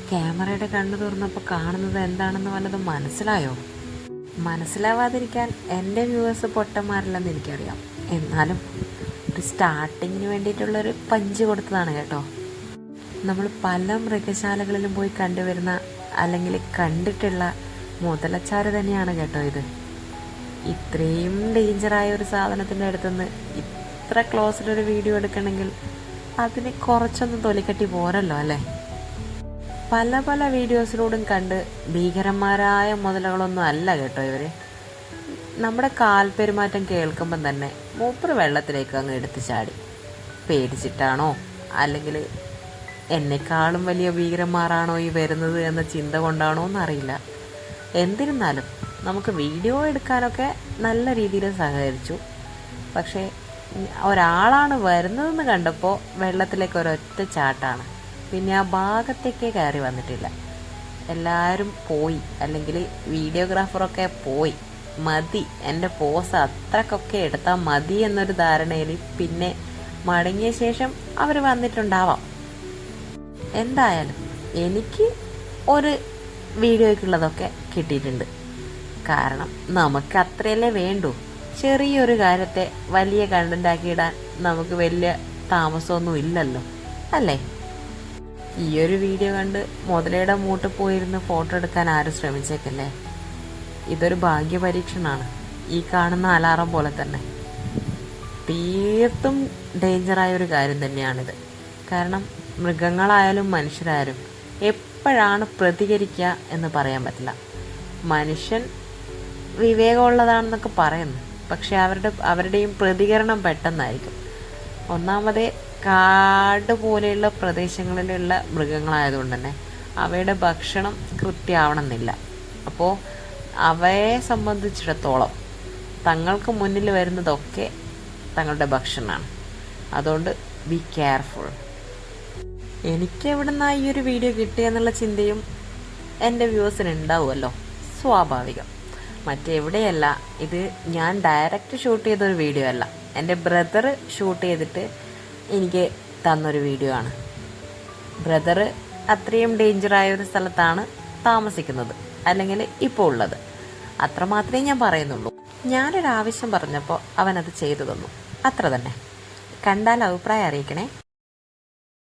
ക്യാമറയുടെ കണ്ണു തുറന്നപ്പോൾ കാണുന്നത് എന്താണെന്ന് വല്ലതും മനസ്സിലായോ? മനസ്സിലാവാതിരിക്കാൻ എൻ്റെ വ്യൂവേഴ്സ് പൊട്ടന്മാരില്ലെന്ന് എനിക്കറിയാം. എന്നാലും ഒരു സ്റ്റാർട്ടിങ്ങിന് വേണ്ടിയിട്ടുള്ളൊരു പഞ്ച് കൊടുത്തതാണ് കേട്ടോ. നമ്മൾ പല മൃഗശാലകളിലും പോയി കണ്ടുവരുന്ന അല്ലെങ്കിൽ കണ്ടിട്ടുള്ള മുതലച്ചാറ് തന്നെയാണ് കേട്ടോ ഇത്. ഇത്രയും ഡേഞ്ചറായ ഒരു സാധനത്തിൻ്റെ അടുത്തുനിന്ന് ഇത്ര ക്ലോസിലൊരു വീഡിയോ എടുക്കണമെങ്കിൽ അതിന് കുറച്ചൊന്നും തൊലിക്കട്ടി പോരല്ലോ അല്ലേ? പല പല വീഡിയോസിലൂടെയും കണ്ട് ഭീകരന്മാരായ മുതലകളൊന്നും അല്ല കേട്ടോ ഇവർ. നമ്മുടെ കാൽപ്പെരുമാറ്റം കേൾക്കുമ്പം തന്നെ മൂപ്പര് വെള്ളത്തിലേക്ക് അങ്ങ് എടുത്ത് ചാടി. പേടിച്ചിട്ടാണോ അല്ലെങ്കിൽ എന്നെക്കാളും വലിയ ഭീകരന്മാരാണോ ഈ വരുന്നത് എന്ന ചിന്ത കൊണ്ടാണോ എന്നറിയില്ല. എന്നിരുന്നാലും നമുക്ക് വീഡിയോ എടുക്കാനൊക്കെ നല്ല രീതിയിൽ സഹകരിച്ചു. പക്ഷേ ഒരാളാണ് വരുന്നതെന്ന് കണ്ടപ്പോൾ വെള്ളത്തിലേക്ക് ഒരൊറ്റ ചാട്ടാണ്. പിന്നെ ആ ഭാഗത്തേക്കേ കയറി വന്നിട്ടില്ല. എല്ലാവരും പോയി, അല്ലെങ്കിൽ വീഡിയോഗ്രാഫറൊക്കെ പോയി. മതി, എൻ്റെ പോസ് അത്രക്കൊക്കെ എടുത്താൽ മതി എന്നൊരു ധാരണയിൽ പിന്നെ മടങ്ങിയ ശേഷം അവർ വന്നിട്ടുണ്ടാവാം. എന്തായാലും എനിക്ക് ഒരു വീഡിയോയ്ക്കുള്ളതൊക്കെ കിട്ടിയിട്ടുണ്ട്. കാരണം നമുക്ക് അത്രയല്ലേ വേണ്ടൂ. ചെറിയൊരു കാര്യത്തെ വലിയ കണ്ടൻ്റാക്കിയിടാൻ നമുക്ക് വലിയ താമസമൊന്നും ഇല്ലല്ലോ അല്ലേ? ഈ ഒരു വീഡിയോ കണ്ട് മുതലയുടെ മൂട്ട് പോയിരുന്ന് ഫോട്ടോ എടുക്കാൻ ആരും ശ്രമിച്ചേക്കല്ലേ. ഇതൊരു ഭാഗ്യ പരീക്ഷണമാണ്. ഈ കാണുന്ന അലാറം പോലെ തന്നെ തീർത്തും ഡേഞ്ചറായ ഒരു കാര്യം തന്നെയാണിത്. കാരണം മൃഗങ്ങളായാലും മനുഷ്യരായാലും എപ്പോഴാണ് പ്രതികരിക്കുക എന്ന് പറയാൻ പറ്റില്ല. മനുഷ്യൻ വിവേകമുള്ളതാണെന്നൊക്കെ പറയുന്നു, പക്ഷെ അവരുടെയും പ്രതികരണം പെട്ടെന്നായിരിക്കും. ഒന്നാമതേ കാട് പോലെയുള്ള പ്രദേശങ്ങളിലുള്ള മൃഗങ്ങളായതുകൊണ്ട് തന്നെ അവയുടെ ഭക്ഷണം കൃത്യമാവണമെന്നില്ല. അപ്പോൾ അവയെ സംബന്ധിച്ചിടത്തോളം തങ്ങൾക്ക് മുന്നിൽ വരുന്നതൊക്കെ തങ്ങളുടെ ഭക്ഷണമാണ്. അതുകൊണ്ട് ബി കെയർഫുൾ. എനിക്ക് എവിടുന്നാ ഈ ഒരു വീഡിയോ കിട്ടിയെന്നുള്ള ചിന്തയും എൻ്റെ വ്യൂവേഴ്സിന് ഉണ്ടാവുമല്ലോ, സ്വാഭാവികം. മറ്റെവിടെയല്ല, ഇത് ഞാൻ ഡയറക്റ്റ് ഷൂട്ട് ചെയ്തൊരു വീഡിയോ അല്ല. എൻ്റെ ബ്രദർ ഷൂട്ട് ചെയ്തിട്ട് എനിക്ക് തന്നൊരു വീഡിയോ ആണ്. ബ്രദർ അത്രയും ഡേഞ്ചറായ ഒരു സ്ഥലത്താണ് താമസിക്കുന്നത്, അല്ലെങ്കിൽ ഇപ്പോൾ ഉള്ളത്. അത്ര മാത്രമേ ഞാൻ പറയുന്നുള്ളൂ. ഞാനൊരാവശ്യം പറഞ്ഞപ്പോൾ അവനത് ചെയ്തു തന്നു, അത്ര തന്നെ. കണ്ടാൽ അഭിപ്രായം അറിയിക്കണേ.